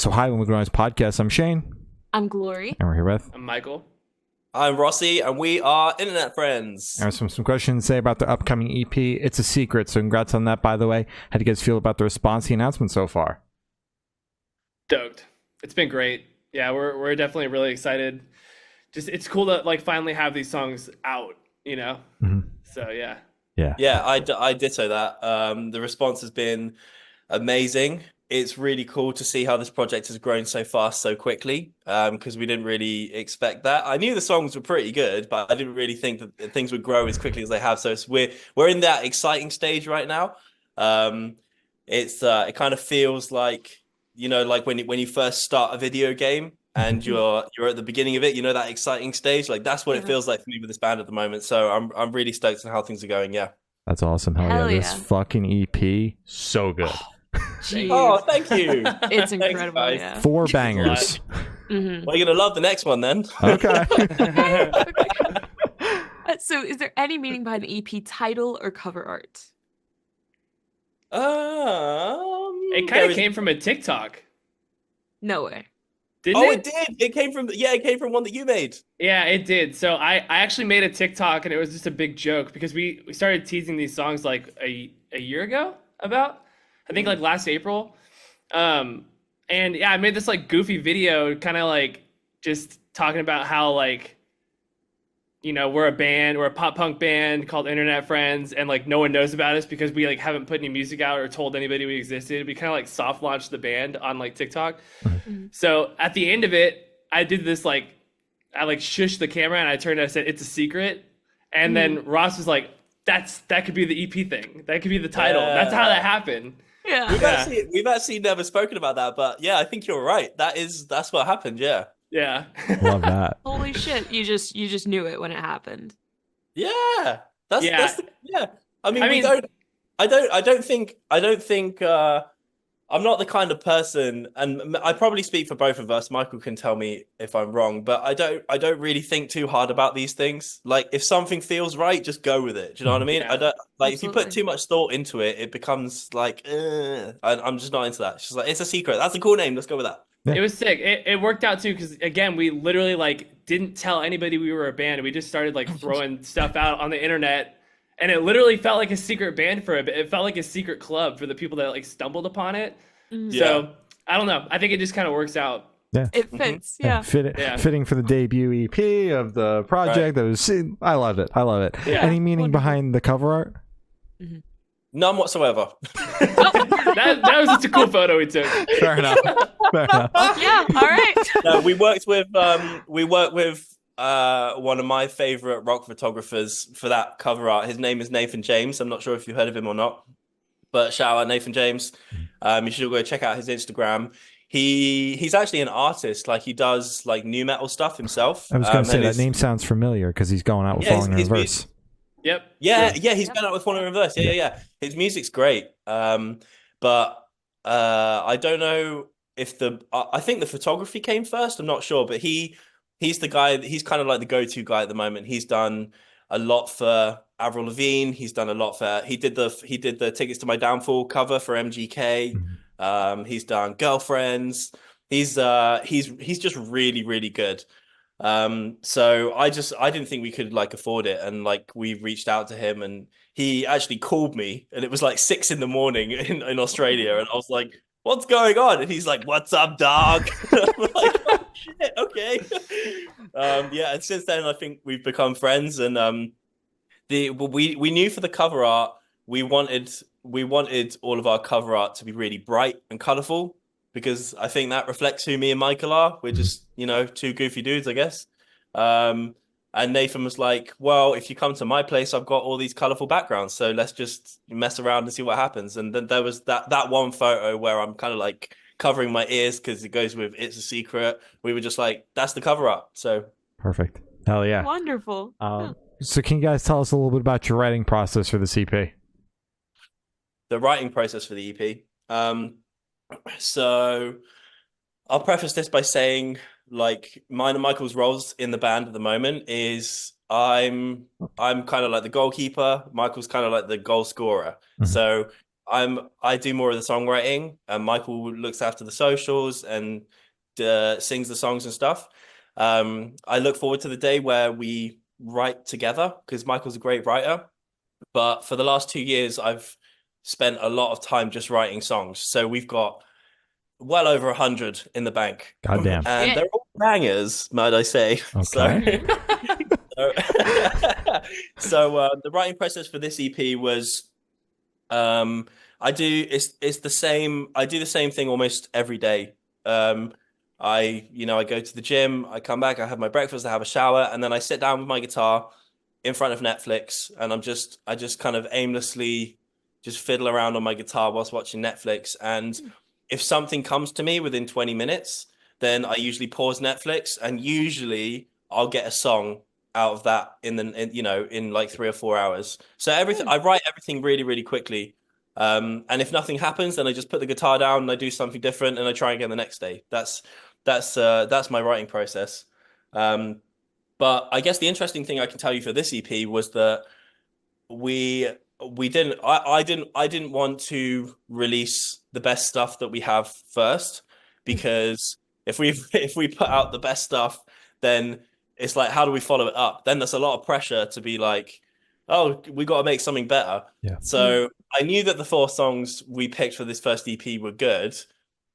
So hi, when we grow this podcast, I'm Shane. I'm Glory. And we're here with. I'm Michael. I'm Rossi, and we are internet friends. And some questions to say about the upcoming EP. It's a secret, so congrats on that, by the way. How do you guys feel about the response to the announcement so far? Stoked. It's been great. Yeah, we're definitely really excited. Just it's cool to like finally have these songs out, you know. Mm-hmm. So yeah. Yeah, I ditto that. The response has been amazing. It's really cool to see how this project has grown so fast so quickly, because we didn't really expect that. I knew the songs were pretty good, but I didn't really think that things would grow as quickly as they have. So we're in that exciting stage right now. It kind of feels like, you know, like when you first start a video game and you're at the beginning of it, you know, that exciting stage. Like that's what it feels like for me with this band at the moment. So I'm really stoked on how things are going. Yeah, that's awesome. Hell yeah. This fucking EP, so good. Jeez. Oh, thank you. It's incredible. Thanks, yeah. 4 bangers. Mm-hmm. Well, you're gonna love the next one then. Okay. So, is there any meaning behind the EP title or cover art? It kind of came from a TikTok. No way. Didn't it did. It came from one that you made. Yeah, it did. So I actually made a TikTok, and it was just a big joke because we started teasing these songs like a year ago about. I think like last April. And yeah, I made this like goofy video kind of like just talking about how like, you know, we're a pop punk band called Internet FReNDz, and like no one knows about us because we like haven't put any music out or told anybody we existed. We kind of like soft launched the band on like TikTok. Mm-hmm. So at the end of it, I did this like, I like shushed the camera and I turned and I said, "It's a secret." And then Ross was like, that could be the EP thing. That could be the title. That's how that happened. Yeah. We've actually never spoken about that, but yeah, I think you're right. That's what happened. Yeah. Yeah. Love that. Holy shit! You just knew it when it happened. Yeah. Yeah. I mean, I don't think I'm not the kind of person, and I probably speak for both of us. Michael can tell me if I'm wrong, but I don't really think too hard about these things. Like if something feels right, just go with it. Do you know what I mean? Yeah. I don't like Absolutely. if you put too much thought into it, it becomes like I'm just not into that. It's just like it's a secret. That's a cool name. Let's go with that. Yeah. It was sick. It worked out too because again, we literally like didn't tell anybody we were a band. We just started like throwing stuff out on the internet, and it literally felt like a secret band for a bit. It felt like a secret club for the people that like stumbled upon it. Mm. So I don't know. I think it just kind of works out. Yeah. It fits. Yeah. Fitting for the debut EP of the project. Right. I love it. Yeah. Any meaning behind the cover art? Mm-hmm. None whatsoever. that was just a cool photo we took. Fair enough. Yeah. All right. No, we worked with one of my favorite rock photographers for that cover art. His name is Nathan James. I'm not sure if you've heard of him or not, but shout out Nathan James. You should go check out his Instagram. He's actually an artist. Like he does like new metal stuff himself. I was going to say that name sounds familiar because he's going out with Falling in Reverse. Yep. Yeah. He's been out with Falling in Reverse. Yeah. His music's great. But I don't know if I think the photography came first. I'm not sure, but he's the guy. He's kind of like the go-to guy at the moment. He's done a lot for Avril Lavigne. He's done a lot for. He did the Tickets to My Downfall cover for MGK. He's done Girlfriends. He's just really, really good. So I didn't think we could like afford it, and like we reached out to him, and he actually called me, and it was like 6 a.m. in Australia, and I was like, "What's going on?" And he's like, "What's up, dog?" I'm like, "Oh shit, okay." And since then I think we've become friends, and we knew for the cover art we wanted all of our cover art to be really bright and colorful, because I think that reflects who me and Michael are. We're just, you know, two goofy dudes, I guess. And Nathan was like, well, if you come to my place, I've got all these colorful backgrounds, so let's just mess around and see what happens. And then there was that one photo where I'm kind of like covering my ears because it goes with It's a Secret. We were just like, that's the cover art. So perfect. Hell yeah. Wonderful. So can you guys tell us a little bit about your writing process for this EP? The writing process for the EP. So I'll preface this by saying, like, mine and Michael's roles in the band at the moment is I'm kind of like the goalkeeper. Michael's kind of like the goal scorer. Mm-hmm. So I do more of the songwriting, and Michael looks after the socials and sings the songs and stuff. I look forward to the day where we write together because Michael's a great writer. But for the last 2 years, I've spent a lot of time just writing songs. So we've got well over 100 in the bank. Goddamn. And they're all bangers, might I say. Okay. So the writing process for this EP was it's the same. I do the same thing almost every day. I go to the gym, I come back, I have my breakfast, I have a shower, and then I sit down with my guitar in front of Netflix, and I just kind of aimlessly just fiddle around on my guitar whilst watching Netflix. And if something comes to me within 20 minutes, then I usually pause Netflix, and usually I'll get a song out of that in like 3 or 4 hours. So I write everything really, really quickly. And if nothing happens, then I just put the guitar down and I do something different and I try again the next day. That's my writing process. But I guess the interesting thing I can tell you for this EP was that I didn't want to release the best stuff that we have first, because if we put out the best stuff, then it's like, how do we follow it up? Then there's a lot of pressure to be like, oh, we got to make something better. Yeah. So I knew that the 4 songs we picked for this first EP were good,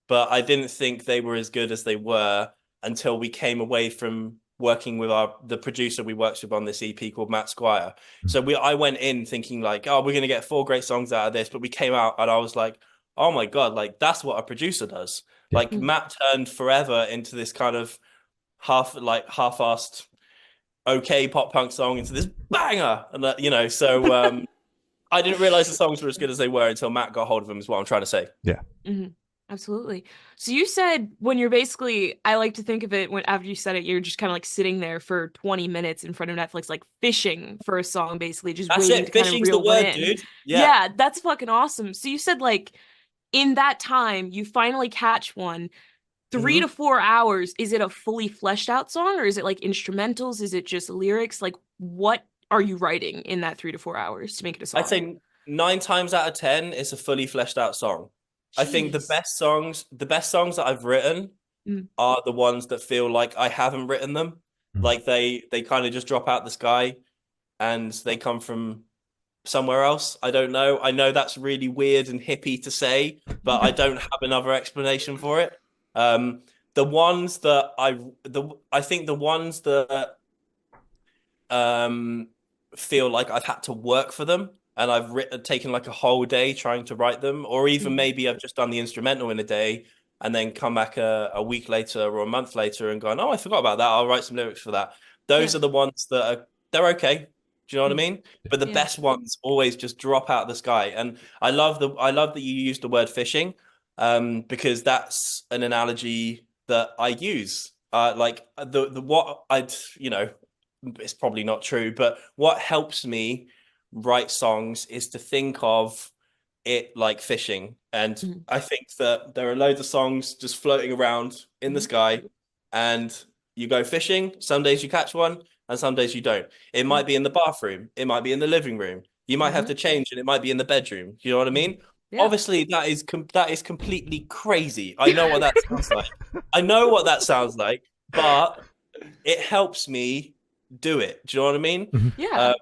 but I didn't think they were as good as they were until we came away from working with the producer we worked with on this EP called Matt Squire. So I went in thinking like, oh, we're going to get 4 great songs out of this, but we came out and I was like, oh my God, like that's what a producer does. Yeah. Like Matt turned Forever into this kind of half-assed okay pop punk song into this banger, and so I didn't realize the songs were as good as they were until Matt got hold of them, is what I'm trying to say. Yeah. Mm-hmm. Absolutely. So you said when you're basically, I like to think of it when after you said it, you're just kind of like sitting there for 20 minutes in front of Netflix, like fishing for a song, basically just That's waiting it. to kind of Fishing's reel the word, it in. dude. Yeah, that's fucking awesome. So you said like in that time you finally catch one. 3 to 4 hours, is it a fully fleshed out song, or is it like instrumentals? Is it just lyrics? Like, what are you writing in that 3 to 4 hours to make it a song? I'd say 9 times out of 10, it's a fully fleshed out song. Jeez. I think the best songs that I've written are the ones that feel like I haven't written them. Like they kind of just drop out the sky and they come from somewhere else. I don't know. I know that's really weird and hippie to say, but I don't have another explanation for it. The ones that I think the ones that feel like I've had to work for them and I've taken like a whole day trying to write them, or even maybe I've just done the instrumental in a day and then come back a week later or a month later and gone, oh, I forgot about that. I'll write some lyrics for that. Those are the ones that they're okay. Do you know what I mean? But the best ones always just drop out of the sky. And I love that you used the word fishing. Because that's an analogy that I use. Like what it's probably not true, but what helps me write songs is to think of it like fishing. And I think that there are loads of songs just floating around in the sky, and you go fishing. Some days you catch one, and some days you don't. It might be in the bathroom. It might be in the living room. You might have to change, and it might be in the bedroom. You know what I mean? Yeah. Obviously, that is completely crazy. I know what that sounds like. But it helps me do it. Do you know what I mean? Yeah.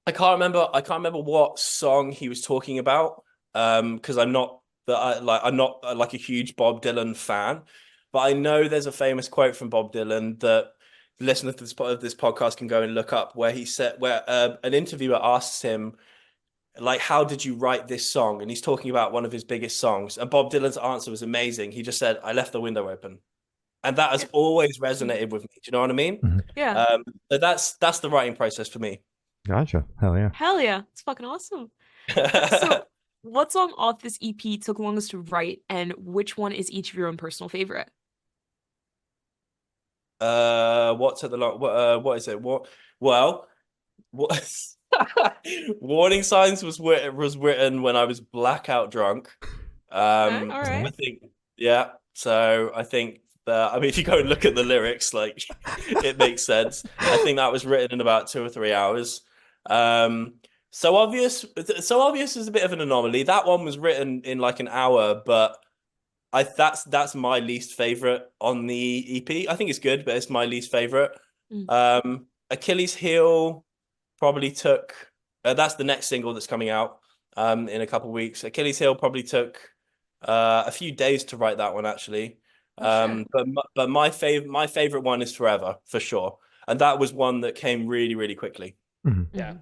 I can't remember what song he was talking about. Because I'm not like a huge Bob Dylan fan, but I know there's a famous quote from Bob Dylan that listeners to this podcast can go and look up, where he said, an interviewer asks him, like, how did you write this song? And he's talking about one of his biggest songs. And Bob Dylan's answer was amazing. He just said, I left the window open. And that has always resonated with me. Do you know what I mean? Yeah. But that's the writing process for me. Gotcha. Hell yeah. Hell yeah. It's fucking awesome. So what song off this EP took longest to write, and which one is each of your own personal favorite? What is it? What Warning Signs was written when I was blackout drunk. All right. I think, yeah. So I think that, I mean, if you go and look at the lyrics, like, it makes sense. I think that was written in about 2 or 3 hours. So Obvious is a bit of an anomaly. That one was written in like an hour, but that's my least favorite on the EP. I think it's good, but it's my least favorite. Achilles Heel probably took that's the next single that's coming out in a couple of weeks. Achilles Heel probably took a few days to write that one actually. But my favorite one is Forever for sure, and that was one that came really, really quickly. Yeah,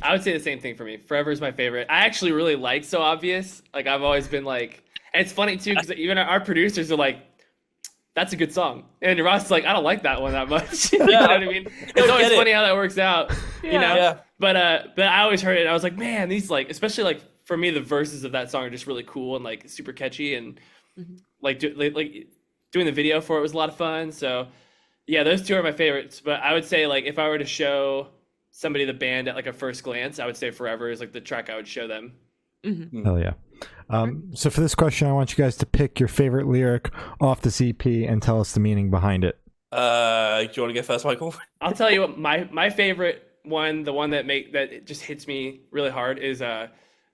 I would say the same thing for me. Forever is my favorite. I actually really like So Obvious. Like I've always been like, and it's funny too because even our producers are like, "That's a good song," and Ross is like, "I don't like that one that much." You know what I mean? It's always funny how that works out. You know? Yeah. But I always heard it and I was like, man, these like, especially like for me, the verses of that song are just really cool and like super catchy and like doing the video for it was a lot of fun. So yeah, those two are my favorites. But I would say like if I were to show somebody the band at like a first glance, I would say Forever is like the track I would show them. Hell yeah. So for this question, I want you guys to pick your favorite lyric off this EP and tell us the meaning behind it. Do you want to go first, Michael? I'll tell you what my favorite one, the one that it just hits me really hard is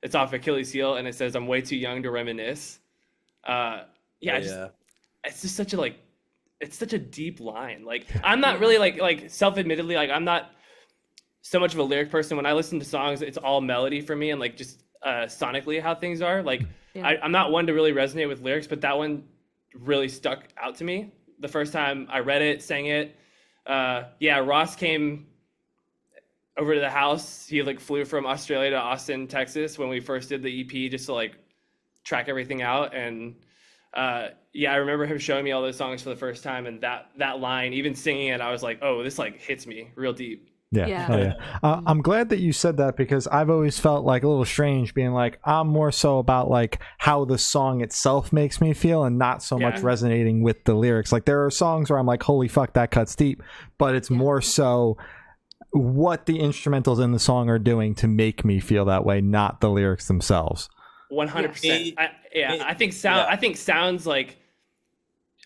it's off Achilles Heel and it says, "I'm way too young to reminisce." It's just such a like, it's such a deep line. Like I'm not really like self-admittedly, like I'm not so much of a lyric person. When I listen to songs, it's all melody for me and like just sonically how things are. Like I'm not one to really resonate with lyrics, but that one really stuck out to me the first time I read it, sang it. Ross came over to the house. He like flew from Australia to Austin, Texas when we first did the EP just to like track everything out. And I remember him showing me all those songs for the first time, and that line, even singing it, I was like, oh, this like hits me real deep. Yeah. I'm glad that you said that because I've always felt like a little strange being like, I'm more so about like how the song itself makes me feel and not so much resonating with the lyrics. Like there are songs where I'm like, holy fuck, that cuts deep, but it's more so what the instrumentals in the song are doing to make me feel that way, not the lyrics themselves. 100%. I think sounds like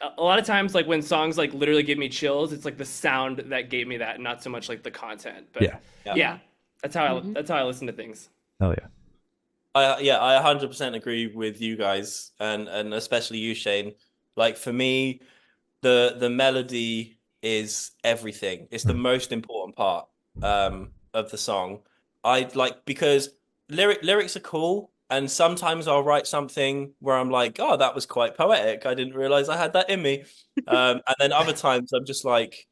a lot of times like when songs like literally give me chills, it's like the sound that gave me that, not so much like the content. But that's how I listen to things. Hell yeah. I 100% agree with you guys and especially you, Shane. Like for me, the melody is everything. It's the most important part of the song. I like because lyrics are cool. And sometimes I'll write something where I'm like, oh, that was quite poetic. I didn't realize I had that in me. And then other times I'm just like,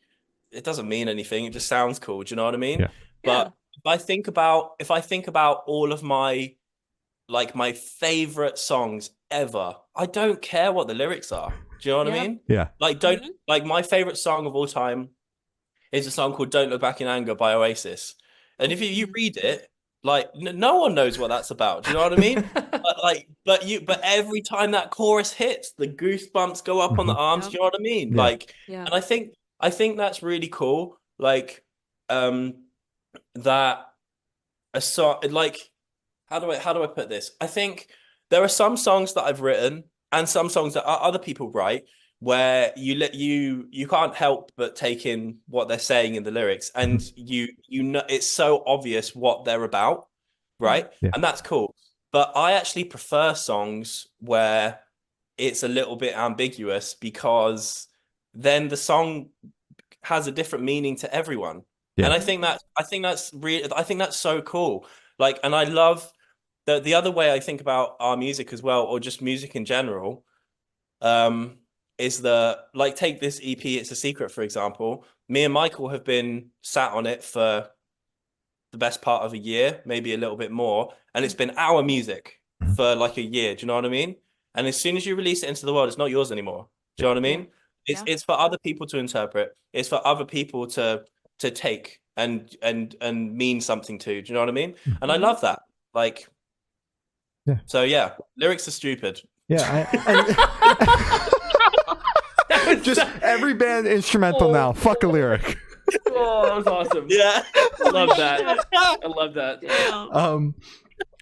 it doesn't mean anything. It just sounds cool. Do you know what I mean? Yeah. But if I think about all of my favorite songs ever, I don't care what the lyrics are. Do you know what I mean? Yeah. Like my favorite song of all time is a song called "Don't Look Back in Anger" by Oasis. And if you read it, like no one knows what that's about. Do you know what I mean? but every time that chorus hits, the goosebumps go up on the arms. Do you know what I mean? And I think that's really cool. Like that a song like how do I put this? I think there are some songs that I've written and some songs that other people write where you can't help but take in what they're saying in the lyrics, and you know it's so obvious what they're about, right? And that's cool. But I actually prefer songs where it's a little bit ambiguous, because then the song has a different meaning to everyone. And I think that's so cool. Like, and I love the other way I think about our music as well, or just music in general, is take this EP, It's a Secret, for example. Me and Michael have been sat on it for the best part of a year, maybe a little bit more, and it's been our music for like a year. Do you know what I mean? And as soon as you release it into the world, it's not yours anymore. Do you know what I mean? It's for other people to interpret. It's for other people to take and mean something to. Do you know what I mean? And I love that. Like, so lyrics are stupid. Just every band instrumental now. Fuck a lyric. Oh, that was awesome. Yeah. Love that. I love that.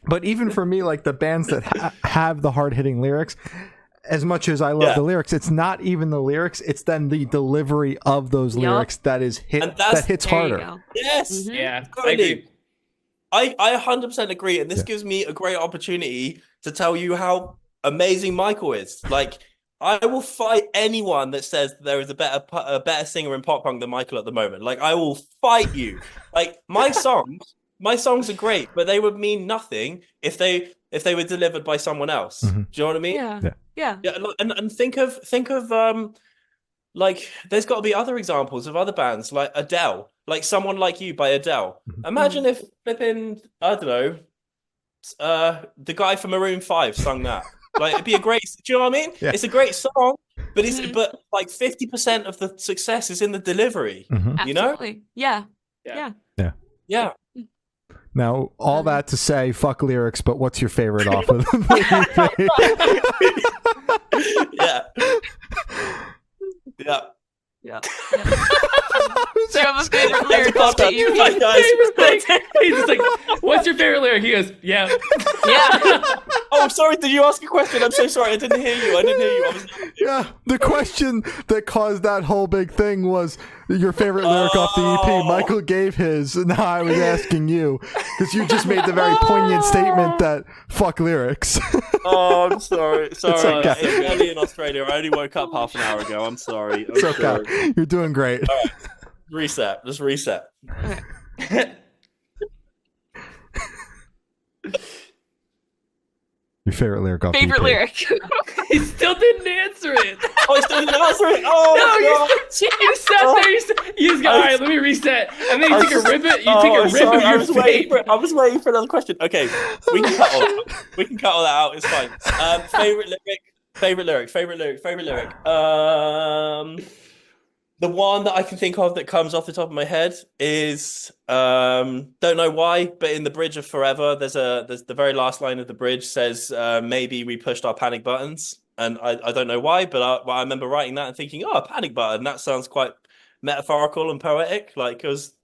But even for me, like the bands that have the hard-hitting lyrics, as much as I love the lyrics, it's not even the lyrics, it's then the delivery of those lyrics that hits harder. Yes. Yeah, I agree. I 100% agree, and this gives me a great opportunity to tell you how amazing Michael is. Like, I will fight anyone that says there is a better singer in pop punk than Michael at the moment. Like, I will fight you. Like, my songs are great, but they would mean nothing if they were delivered by someone else. Mm-hmm. Do you know what I mean? Yeah. And think of like, there's got to be other examples of other bands like Adele, like Someone Like You by Adele. Imagine if flipping, I don't know, the guy from Maroon 5 sung that. Like, it'd be a great, do you know what I mean? Yeah. It's a great song, but but like 50% of the success is in the delivery. Mm-hmm. You know? Absolutely. Yeah. Now, all that to say, fuck lyrics, but what's your favorite off of the Yeah. Do you have a favorite lyric off the EP? He's just like, what's your favorite lyric? He goes, yeah. Oh, sorry. Did you ask a question? I'm so sorry. I didn't hear you. Yeah, the question that caused that whole big thing was your favorite lyric off the EP. Michael gave his, and now I was asking you because you just made the very poignant statement that fuck lyrics. Oh, I'm sorry. It's okay. It's early in Australia. I only woke up half an hour ago. I'm sorry. It's okay. You're doing great. All right. Reset. Just reset. Your favorite lyric off Favorite the EP. lyric. He still didn't answer it. Oh, he still didn't answer it. Oh, No, God. you sat there. You just go, all right, let me reset. And then you take a rip it. You take a rip of your vape. I was waiting for another question. Okay, we can cut all that. We can cut all that out. It's fine. Favorite lyric. The one that I can think of that comes off the top of my head is don't know why, but in the bridge of Forever, there's the very last line of the bridge says maybe we pushed our panic buttons, and I don't know why, but I remember writing that and thinking, oh, a panic button, that sounds quite metaphorical and poetic, like, because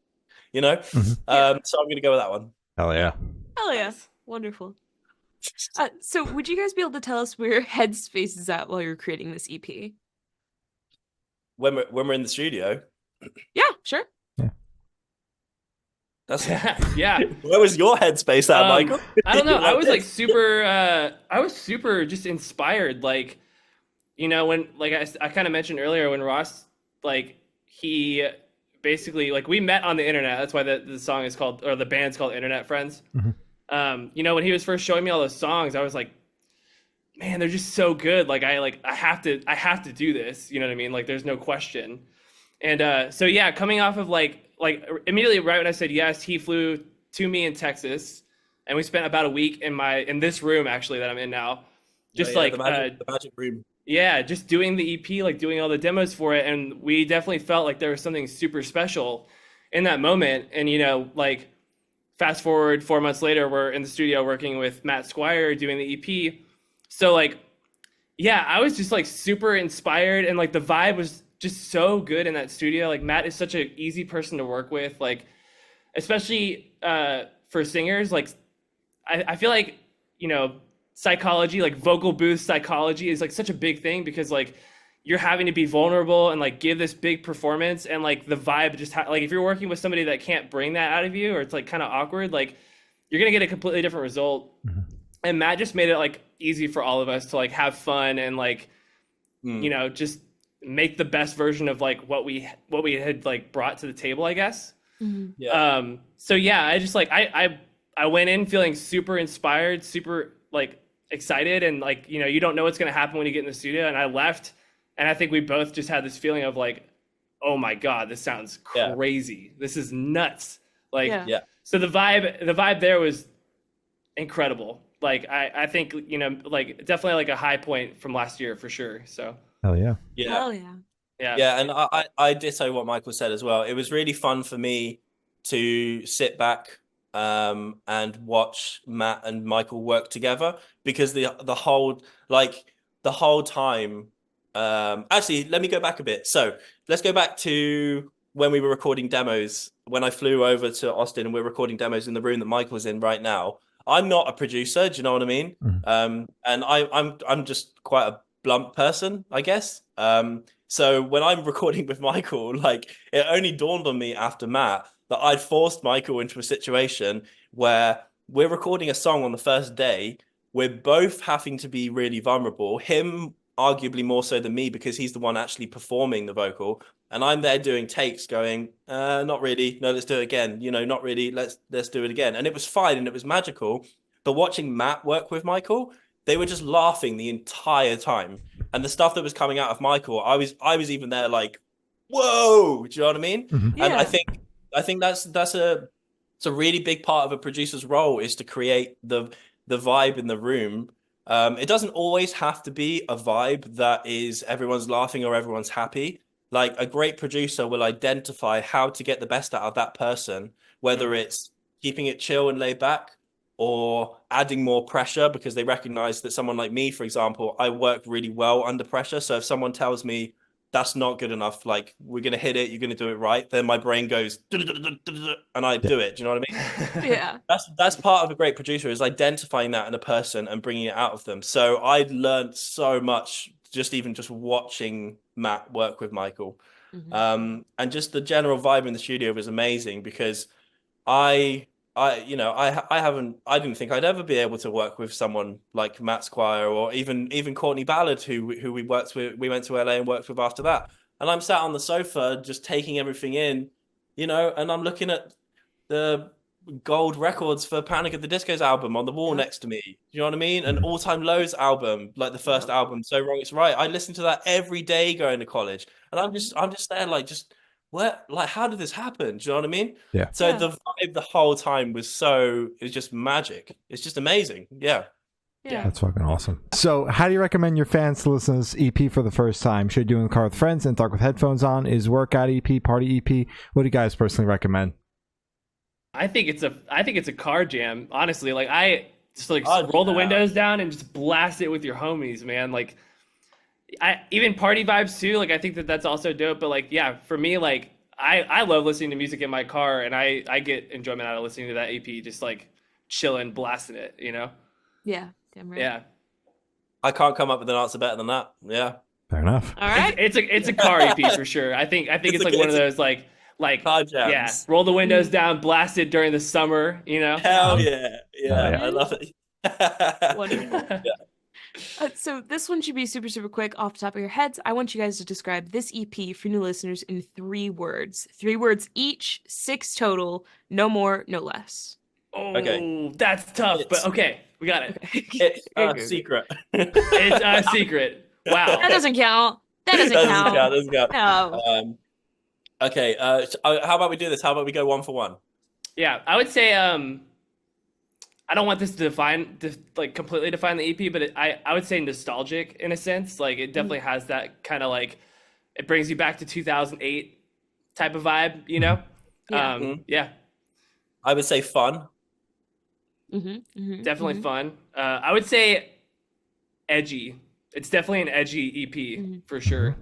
you know. So I'm gonna go with that one. Hell yeah. Hell yeah. Wonderful. So would you guys be able to tell us where Headspace is at while you're creating this EP? When we're in the studio. Yeah, sure. That's Yeah. Where was your headspace at, Michael? I don't know. I was like super just inspired. Like, you know, when, like I kind of mentioned earlier, when Ross, like, he basically, like, we met on the internet. That's why the song is called, or the band's called Internet Friends. You know, when he was first showing me all those songs, I was like, man, they're just so good. Like, I have to do this. You know what I mean? Like, there's no question. And so yeah, coming off of like immediately right when I said yes, he flew to me in Texas, and we spent about a week in this room actually that I'm in now, just the magic room. Yeah, just doing the EP, like doing all the demos for it, and we definitely felt like there was something super special in that moment. And you know, like, fast forward 4 months later, we're in the studio working with Matt Squire doing the EP. So like, yeah, I was just like super inspired, and like the vibe was just so good in that studio. Like, Matt is such an easy person to work with, like, especially for singers. Like, I feel like, you know, psychology, like vocal booth psychology is like such a big thing, because like you're having to be vulnerable and like give this big performance, and like the vibe just like if you're working with somebody that can't bring that out of you, or it's like kind of awkward, like you're gonna get a completely different result. And Matt just made it like easy for all of us to like have fun and like you know, just make the best version of like what we had like brought to the table, I guess. So yeah, I just like I went in feeling super inspired, super like excited, and like, you know, you don't know what's going to happen when you get in the studio. And I left, and I think we both just had this feeling of like, oh my God, this sounds crazy. This is nuts. Like, so the vibe there was incredible. Like, I think, you know, like definitely like a high point from last year for sure. So. Hell yeah. Hell yeah. Yeah, and I ditto what Michael said as well. It was really fun for me to sit back and watch Matt and Michael work together, because the whole time. Actually, let me go back a bit. So let's go back to when we were recording demos. When I flew over to Austin and we're recording demos in the room that Michael's in right now. I'm not a producer. Do you know what I mean? And I'm just quite a blunt person, I guess. So when I'm recording with Michael, like, it only dawned on me after Matt that I'd forced Michael into a situation where we're recording a song on the first day. We're both having to be really vulnerable. Him arguably more so than me because he's the one actually performing the vocal. And I'm there doing takes going, not really. No, let's do it again. You know, not really. Let's do it again. And it was fine and it was magical. But watching Matt work with Michael, they were just laughing the entire time. And the stuff that was coming out of Michael, I was even there like, whoa, do you know what I mean? Mm-hmm. And I think that's a really big part of a producer's role, is to create the vibe in the room. It doesn't always have to be a vibe that is everyone's laughing or everyone's happy. Like, a great producer will identify how to get the best out of that person, whether it's keeping it chill and laid back, or adding more pressure, because they recognize that someone like me, for example, I work really well under pressure. So if someone tells me that's not good enough, like, we're going to hit it, you're going to do it right, then my brain goes, and I do it. Do you know what I mean? Yeah. That's part of a great producer, is identifying that in a person and bringing it out of them. So I learned so much just watching Matt work with Michael. And just the general vibe in the studio was amazing, because I didn't think I'd ever be able to work with someone like Matt Squire, or even Courtney Ballard, who we worked with. We went to LA and worked with after that. And I'm sat on the sofa just taking everything in, and I'm looking at the gold records for Panic at the Disco's album on the wall next to me. You know what I mean? An All Time Lows album, like the first album, So Wrong It's Right. I listened to that every day going to college, and I'm just there like, just what, like, how did this happen? Do you know what I mean? Yeah. So the vibe the whole time was just magic. It's just amazing. Yeah. That's fucking awesome. So how do you recommend your fans to listen to this EP for the first time? Should do in the car with friends and talk with headphones on? Is workout EP, party EP? What do you guys personally recommend? I think it's a car jam, honestly. Like, I just roll the windows down and just blast it with your homies, man. Like, I even party vibes too. Like, I think that's also dope. But like, yeah, for me, like, I love listening to music in my car, and I get enjoyment out of listening to that EP, just like chilling, blasting it, Yeah, damn right. Yeah. I can't come up with an answer better than that. Yeah. Fair enough. All right. It's a car EP for sure. I think it's like one of those like car jams. Yeah, roll the windows down, blast it during the summer, Hell yeah. I love it. Wonderful. So this one should be super, super quick off the top of your heads. I want you guys to describe this EP for new listeners in 3 words. 3 words each, 6 total, no more, no less. Oh, okay. That's tough, but okay, we got it. Okay. It's a secret. It's a secret. Wow. That doesn't count. That doesn't count. No. Okay, how about we do this? How about we go one for one? Yeah, I would say I don't want this to completely define the EP, but I would say nostalgic in a sense. Like, it definitely has that kind of like, it brings you back to 2008 type of vibe, Yeah. Yeah. I would say fun. Definitely fun. I would say edgy. It's definitely an edgy EP for sure.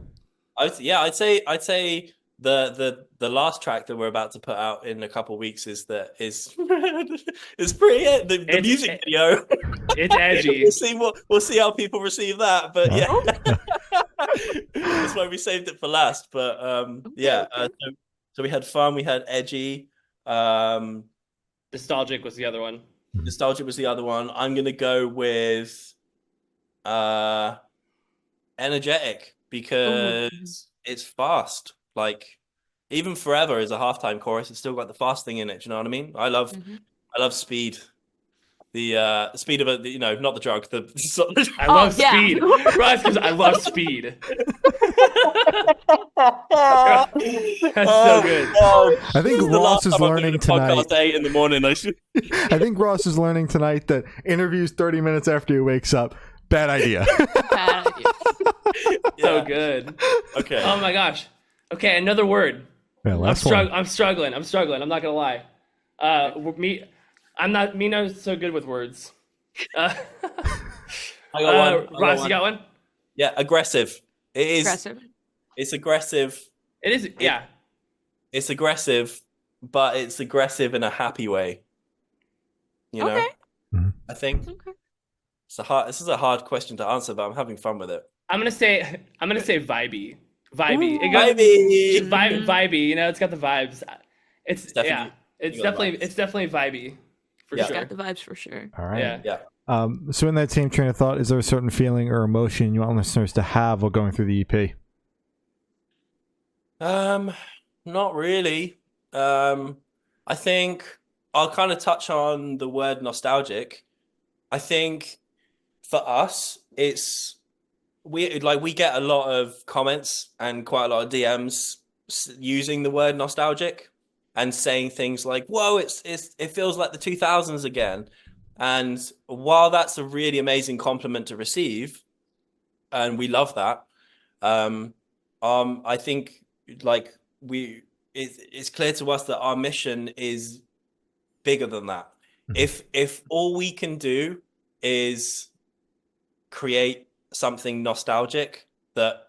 I'd say the last track that we're about to put out in a couple of weeks is pretty the music video. It's edgy. We'll see how people receive that, but yeah. That's why we saved it for last. But so we had fun, we had edgy. Nostalgic was the other one. I'm gonna go with energetic, because it's fast. Like, even Forever is a halftime chorus. It's still got the fast thing in it. Do you know what I mean? I love speed. The speed of it, not the drug. I love speed. Right, because I love speed. That's so good. I think Ross is learning tonight. 8 in the morning. I think Ross is learning tonight that interviews 30 minutes after he wakes up. Bad idea. Bad idea. So good. Okay. Oh my gosh. Okay, another word. Yeah, I'm struggling. I'm not gonna lie. Me not so good with words. I got one. Ross, you got one? Yeah, aggressive. It is. Aggressive. It's aggressive. It is. Yeah. It's aggressive, but it's aggressive in a happy way. Okay. I think this is a hard question to answer, but I'm having fun with it. I'm gonna say vibey. Vibey. Vibey. It's got the vibes. It's definitely it's you got definitely vibes. it's definitely vibey for Yeah. It's sure. got the vibes for sure. All right. Yeah. Yeah. So in that same train of thought, is there a certain feeling or emotion you want listeners to have while going through the EP? Not really. I think I'll kind of touch on the word nostalgic. I think for us, we get a lot of comments and quite a lot of DMs using the word nostalgic and saying things like, "Whoa, it feels like the 2000s again." And while that's a really amazing compliment to receive, and we love that, I think like it's clear to us that our mission is bigger than that. If all we can do is create something nostalgic that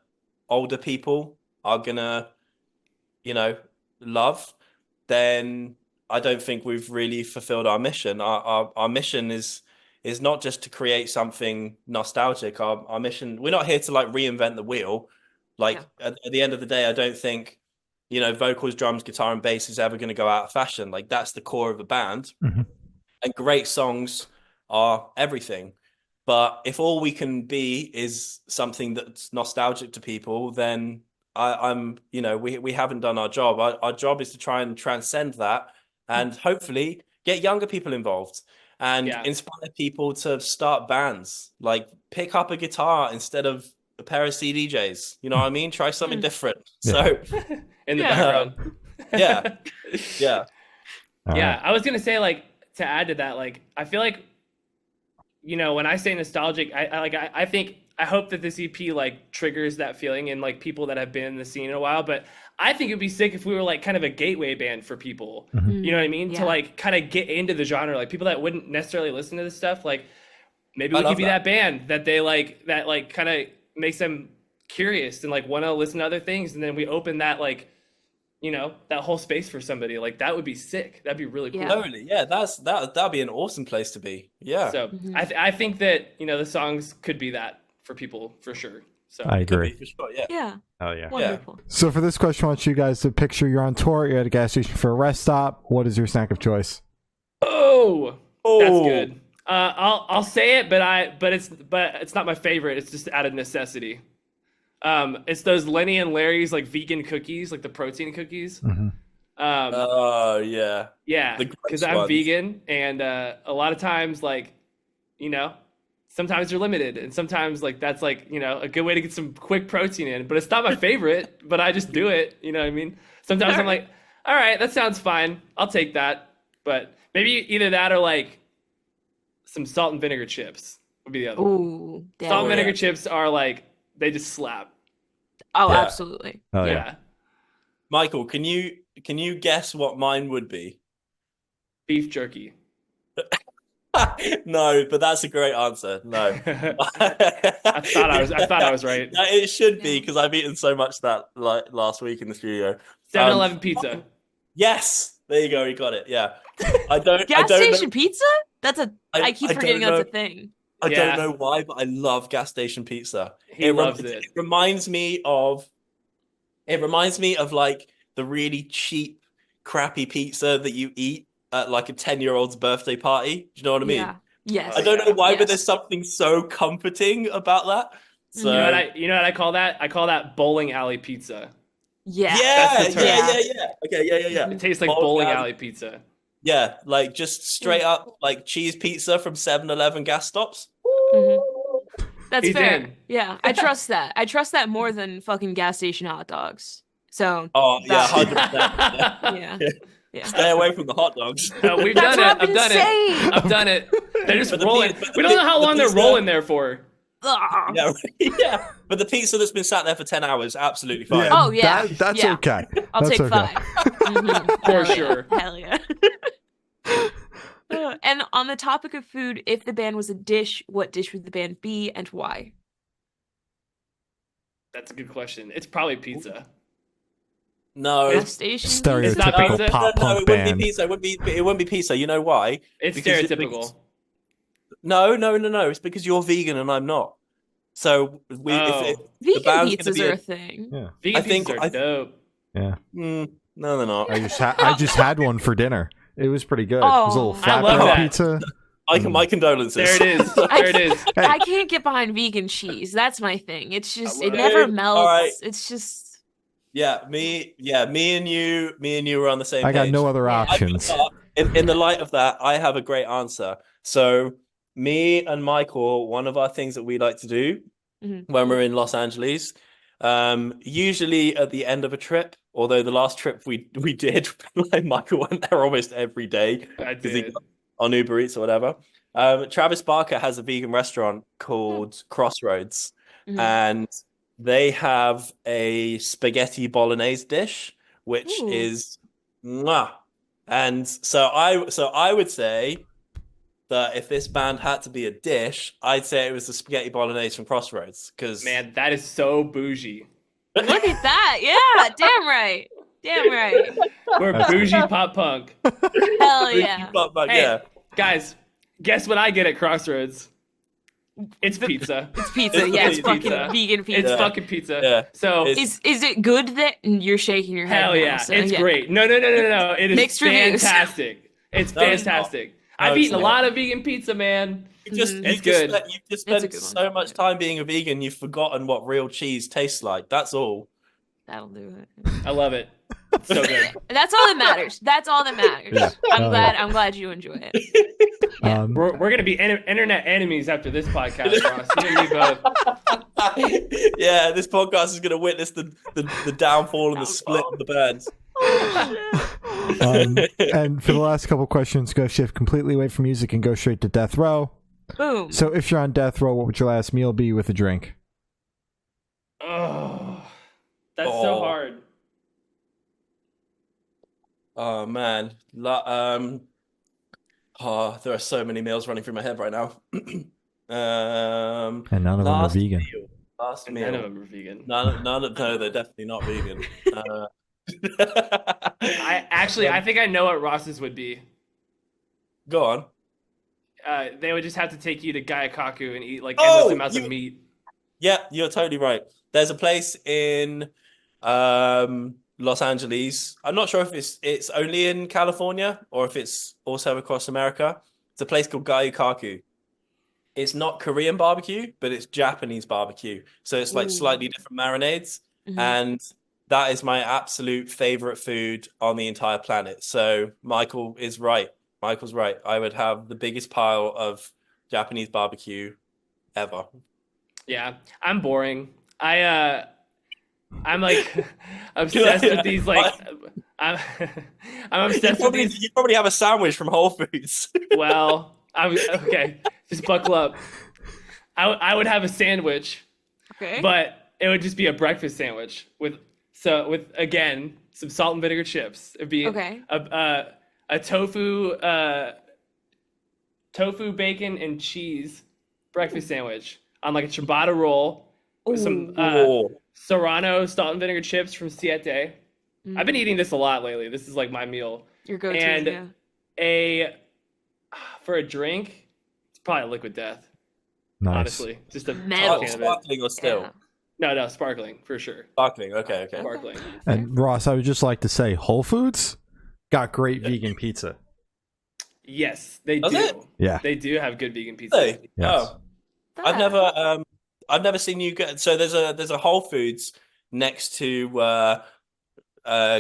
older people are gonna, love, then I don't think we've really fulfilled our mission. Our mission is not just to create something nostalgic. Our mission, we're not here to like reinvent the wheel. Like at the end of the day, I don't think, vocals, drums, guitar, and bass is ever going to go out of fashion. Like that's the core of a band. And great songs are everything. But if all we can be is something that's nostalgic to people, then we haven't done our job. Our job is to try and transcend that and hopefully get younger people involved and inspire people to start bands. Like pick up a guitar instead of a pair of CDJs. You know what I mean? Try something different. So In the background. yeah. Yeah. I was gonna say, like, to add to that, like, I feel like, when I say nostalgic, I hope that this EP like triggers that feeling in like people that have been in the scene in a while. But I think it'd be sick if we were like kind of a gateway band for people. You know what I mean? To like kind of get into the genre, like people that wouldn't necessarily listen to this stuff. Like maybe we could be that band that they like, that like kind of makes them curious and like want to listen to other things, and then we open that like, that whole space for somebody. Like that would be sick. That'd be really cool. Totally. Yeah, that'd be an awesome place to be. Yeah. So I think that the songs could be that for people for sure. So I agree. For sure, yeah. Yeah. Oh yeah. Wonderful. So for this question, I want you guys to picture you're on tour, you're at a gas station for a rest stop. What is your snack of choice? Oh, that's good. I'll say it, but it's not my favorite. It's just out of necessity. It's those Lenny and Larry's like vegan cookies, like the protein cookies. Oh yeah. Yeah, because I'm vegan, and a lot of times, like, sometimes they're limited, and sometimes like that's like a good way to get some quick protein in. But it's not my favorite, but I just do it. You know what I mean? Sometimes I'm like, all right, that sounds fine. I'll take that. But maybe either that or like some salt and vinegar chips would be the other one. Ooh, damn. Salt and vinegar chips are like, they just slap. Oh, Yeah. absolutely. Oh yeah. Michael, can you guess what mine would be? Beef jerky. No, but that's a great answer. No. I thought I was right. No, it should be, because I've eaten so much that like last week in the studio. 7-Eleven pizza. Yes, there you go. You got it. Yeah. I don't. Gas I don't station know, pizza? I keep forgetting don't that's a know. thing. I Yeah. don't know why, but I love gas station pizza. He loves it. It reminds me of like the really cheap, crappy pizza that you eat at like a 10-year-old's birthday party. Do you know what I mean? Yeah. Yes. I don't know why, Yes. but there's something so comforting about that. So You know what I call that? I call that bowling alley pizza. Yeah. That's the term. yeah. Okay, yeah. It tastes like Bowling bowling alley. alley pizza. Yeah, like just straight up like cheese pizza from 7-Eleven gas stops. Mhm. That's He's fair. in. Yeah, I trust that. I trust that more than fucking gas station hot dogs. So Oh yeah, that- 100%. yeah. Yeah. Stay away from the hot dogs. We've That's done what it. I've been saying. I've done it. They're just But the rolling. pi- but the We don't know pi- how the long they're pizza- rolling there for. Ugh. Yeah, yeah. But the pizza that's been sat there for 10 hours, absolutely fine. Oh, yeah. That's Yeah. okay. I'll That's take okay. 5. Mhm. For Hell yeah. sure. Hell yeah. And on the topic of food, if the band was a dish, what dish would the band be and why? That's a good question. It's probably pizza. No. Gas station? It's not Stereotypical pizza? pop No, punk it wouldn't band. be pizza. It wouldn't be pizza. You know why? It's Because- stereotypical. No. It's because you're vegan and I'm not. So Oh. if the Vegan band's gonna pizzas be are a thing. Yeah. Vegan I think- pizzas are I- dope. Yeah. No, they're not. I just had one for dinner. It was pretty good. It was a little I love flatbread that. pizza. My condolences. There it is. There it is. I can't get behind vegan cheese. That's my thing. It's just it love never it. melts. All right. It's just Me and you were on the same I got page. no other Yeah. options. In the light of that, I have a great answer. So me and Michael, one of our things that we like to do when we're in Los Angeles, usually at the end of a trip, although the last trip we did, like Michael went there almost every day I because he did. got on Uber Eats or whatever. Travis Barker has a vegan restaurant called Crossroads, and they have a spaghetti bolognese dish, which Ooh. is mwah. And so I would say that if this band had to be a dish, I'd say it was the spaghetti bolognese from Crossroads. Because Man, that is so bougie. look at that. Yeah, damn right. Damn right. We're bougie pop punk. Hell yeah. Hey, yeah, guys, guess what I get at Crossroads? It's pizza. It's pizza. It's Yeah, it's pizza. fucking vegan It's pizza. fucking pizza. Yeah. So It's- Is it good that you're shaking your head? hell now, yeah, so, it's yeah. great. No. It is Mixed reviews. fantastic. It's No, it's not. fantastic. No, I've it's eaten a not. lot of vegan pizza, man. It's good. You've just It's a spent good one. so much time being a vegan, you've forgotten what real cheese tastes like. That's all. That'll do it. I love it. It's so good. That's all that matters. That's all that matters. Yeah. I'm glad you enjoy it. We're gonna be internet enemies after this podcast, Ross. You and me both. Yeah, this podcast is going to witness the downfall and the split of the bands. And for the last couple questions, go shift completely away from music and go straight to death row. Boom. So if you're on death row, what would your last meal be with a drink? Oh, that's so Oh. hard. Oh man, there are so many meals running through my head right now. And none of them are Last vegan. meal. Last And meal. none of them are vegan. No, they're definitely not vegan. I think I know what Ross's would be. Go on. They would just have to take you to Gayakaku and eat like endless amounts of meat. Yeah, you're totally right. There's a place in Los Angeles. I'm not sure if it's only in California or if it's also across America. It's a place called Gayakaku. It's not Korean barbecue, but it's Japanese barbecue. So it's like slightly different marinades. And that is my absolute favorite food on the entire planet. So Michael is right. Michael's right. I would have the biggest pile of Japanese barbecue ever. Yeah, I'm boring. I'm like obsessed with these like I'm obsessed with these. You probably have a sandwich from Whole Foods. Well, okay. Just buckle up. I would have a sandwich, Okay. but it would just be a breakfast sandwich with again some salt and vinegar chips. It'd be Okay. a tofu bacon and cheese breakfast sandwich on like a ciabatta roll with some Serrano salt and vinegar chips from Siete. I've been eating this a lot lately. This is like my meal. Your go-to. And yeah. For a drink, it's probably Liquid Death. Nice. Honestly, just a Metal. tall can of it. Sparkling or still? Yeah. No, sparkling for sure. Sparkling. Okay. Sparkling. And Ross, I would just like to say Whole Foods got great vegan pizza. Yes, they Does do. it? Yeah. They do have good vegan pizza. Hey. Yes. Oh, I've never seen you get. So there's a Whole Foods next to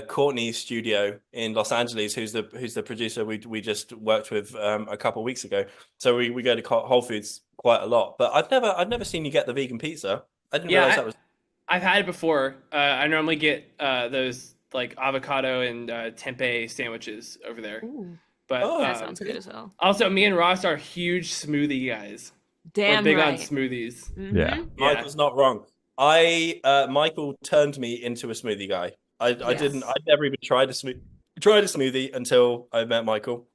Courtney's studio in Los Angeles, who's the producer we just worked with a couple of weeks ago. So we go to Whole Foods quite a lot, but I've never seen you get the vegan pizza. I didn't realize that was. I've had it before. I normally get those like avocado and tempeh sandwiches over there. Ooh, But that sounds good as hell. also, me and Ross are huge smoothie guys. Damn We're big on right. smoothies. Yeah. Michael's not wrong. Michael turned me into a smoothie guy. I'd never even tried a smoothie until I met Michael.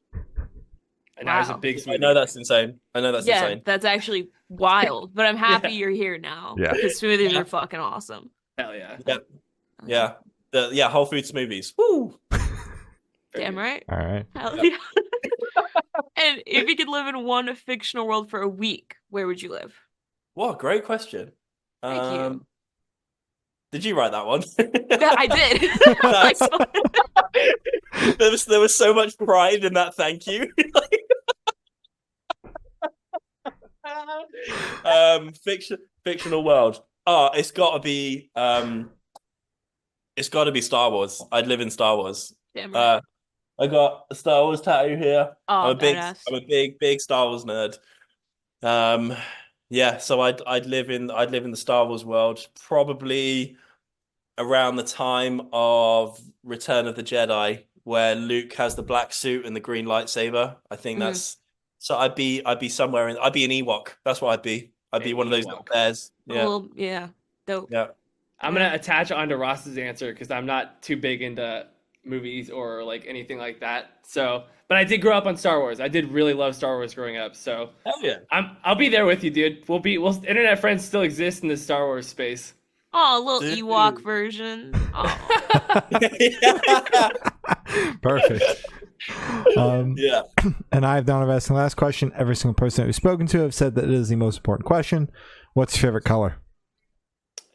And now he's a Wow. big smoothie. I know that's insane. Yeah, that's actually wild. But I'm happy you're here now. Yeah. Because smoothies are fucking awesome. Hell yeah. Yeah. Whole Food smoothies. Woo! Damn right. All right. Hell yeah. And if you could live in one fictional world for a week, where would you live? What a great question. Thank you. Did you write that one? Yeah, I did. There was so much pride in that thank you. Fictional world. Oh, it's got to be Star Wars. I'd live in Star Wars. Damn right. I got a Star Wars tattoo here. Oh, I'm a big Star Wars nerd. Yeah, so I'd live in the Star Wars world, probably around the time of Return of the Jedi, where Luke has the black suit and the green lightsaber. I think that's so. I'd be somewhere in. I'd be an Ewok. That's what I'd be. I'd be one of those little bears. Yeah. Well, yeah. Dope. Yeah. I'm gonna attach onto Ross's answer because I'm not too big into movies or like anything like that. So, but I did grow up on Star Wars. I did really love Star Wars growing up. So, hell yeah. I'll be there with you, dude. Internet friends still exist in the Star Wars space. Oh, a little Ewok version. Oh. Perfect. Yeah. And I've done of asking the last question. Every single person that we've spoken to have said that it is the most important question. What's your favorite color?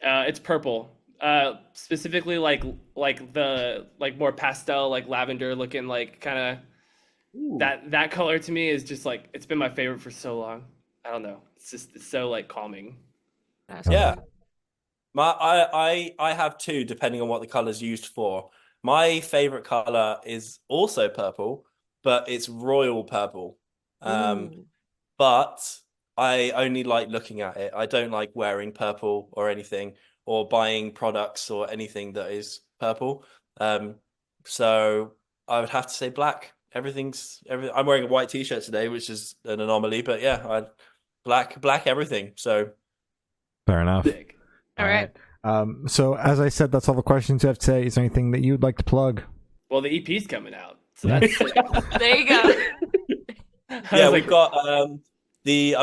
It's purple. Specifically like the more pastel, like lavender looking, like kind of that color to me is just like, it's been my favorite for so long. I don't know. It's so like calming. Yeah. I have two, depending on what the color's used for. My favorite color is also purple, but it's royal purple. But I only like looking at it. I don't like wearing purple or anything, or buying products or anything that is purple. So I would have to say black. Everything. I'm wearing a white t-shirt today, which is an anomaly, but yeah, black everything. So fair enough. All right. So as I said, that's all the questions you have today. Is there anything that you'd like to plug? Well, the EP's coming out, so that's sick. There you go. Yeah, we've got I'm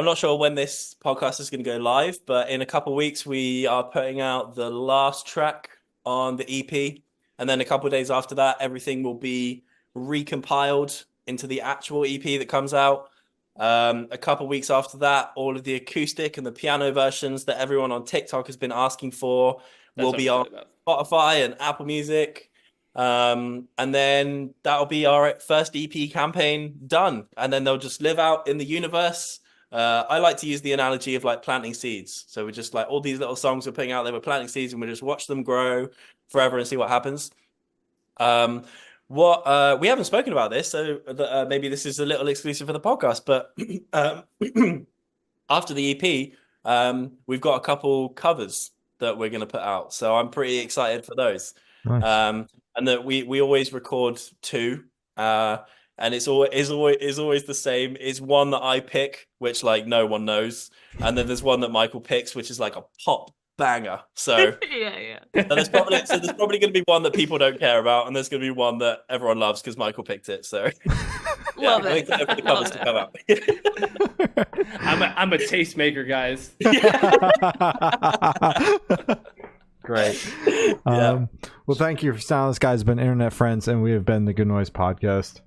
not sure when this podcast is going to go live, but in a couple of weeks we are putting out the last track on the EP, and then a couple of days after that, everything will be recompiled into the actual EP that comes out. A couple of weeks after that, all of the acoustic and the piano versions that everyone on TikTok has been asking for will be on Spotify and Apple Music. And then that'll be our first EP campaign done. And then they'll just live out in the universe. I like to use the analogy of like planting seeds. So we're just like all these little songs we're putting out there, we're planting seeds, and we just watch them grow forever and see what happens. We haven't spoken about this, so maybe this is a little exclusive for the podcast, but after the EP, we've got a couple covers that we're going to put out. So I'm pretty excited for those. Nice. And that we always record two, and it's always the same. It's one that I pick, which like no one knows, and then there's one that Michael picks, which is like a pop banger. So yeah. So there's probably going to be one that people don't care about, and there's going to be one that everyone loves because Michael picked it. So love it. The covers to come out. I'm a tastemaker, guys. Great. Well, thank you for sounding. This guy's been Internet Friends, and we have been the Good Noise Podcast.